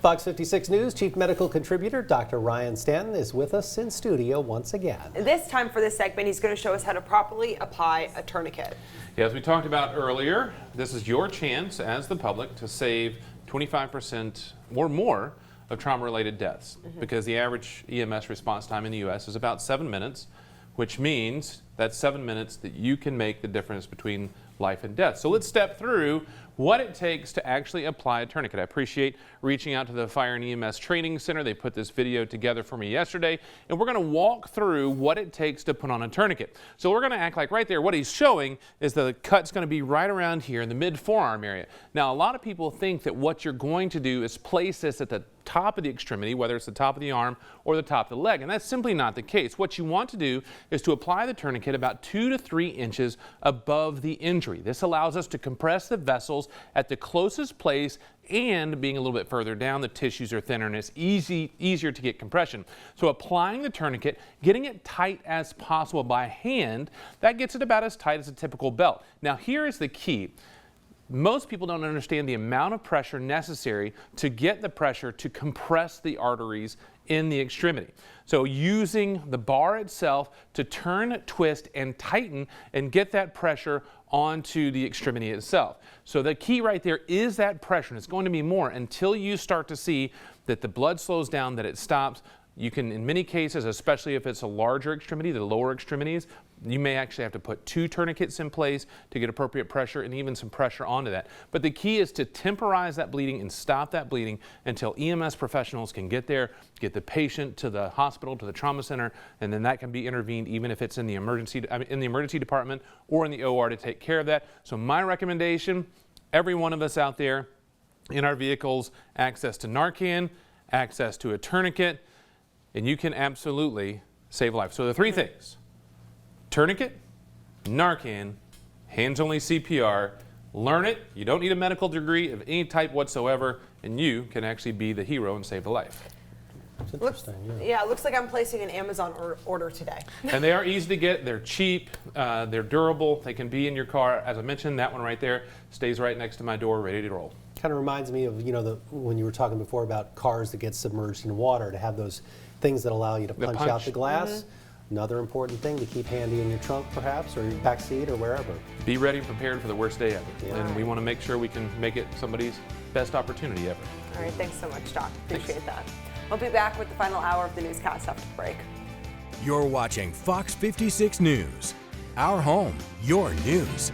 Fox 56 News Chief Medical Contributor Dr. Ryan Stanton is with us in studio once again. This time for this segment, he's going to show us how to properly apply a tourniquet. Yeah, as we talked about earlier, this is your chance as the public to save 25% or more of trauma-related deaths because the average EMS response time in the U.S. is about 7 minutes, which means that's 7 minutes that you can make the difference between life and death. So let's step through what it takes to actually apply a tourniquet. I appreciate reaching out to the Fire and EMS Training Center. They put this video together for me yesterday, and we're going to walk through what it takes to put on a tourniquet. So we're going to act like right there, what he's showing is the cut's going to be right around here in the mid-forearm area. Now, a lot of people think that what you're going to do is place this at the top of the extremity, whether it's the top of the arm or the top of the leg, and that's simply not the case. What you want to do is to apply the tourniquet about 2 to 3 inches above the injury. This allows us to compress the vessels at the closest place, and being a little bit further down, the tissues are thinner and it's easier to get compression. So applying the tourniquet, getting it tight as possible by hand, that gets it about as tight as a typical belt. Now here is the key. Most people don't understand the amount of pressure necessary to get the pressure to compress the arteries in the extremity. So using the bar itself to turn, twist, and tighten and get that pressure onto the extremity itself. So the key right there is that pressure, and it's going to be more until you start to see that the blood slows down, that it stops. You can, in many cases, especially if it's a larger extremity, the lower extremities, you may actually have to put 2 tourniquets in place to get appropriate pressure and even some pressure onto that. But the key is to temporize that bleeding and stop that bleeding until EMS professionals can get there, get the patient to the hospital, to the trauma center, and then that can be intervened even if it's in the emergency department or in the OR to take care of that. So my recommendation, every one of us out there in our vehicles, access to Narcan, access to a tourniquet, and you can absolutely save a life. So the 3 things: tourniquet, Narcan, hands-only CPR. Learn it. You don't need a medical degree of any type whatsoever, and you can actually be the hero and save a life. That's interesting. Yeah, it looks like I'm placing an Amazon order today. And they are easy to get. They're cheap. They're durable. They can be in your car. As I mentioned, that one right there stays right next to my door, ready to roll. Kind of reminds me of, when you were talking before about cars that get submerged in water, to have those things that allow you to punch out the glass. Another important thing to keep handy in your trunk, perhaps, or your back seat, or wherever. Be ready and prepared for the worst day ever. Yeah. And we want to make sure we can make it somebody's best opportunity ever. All right, thanks so much, Doc. Appreciate that. We'll be back with the final hour of the newscast after the break. You're watching Fox 56 News. Our home, your news.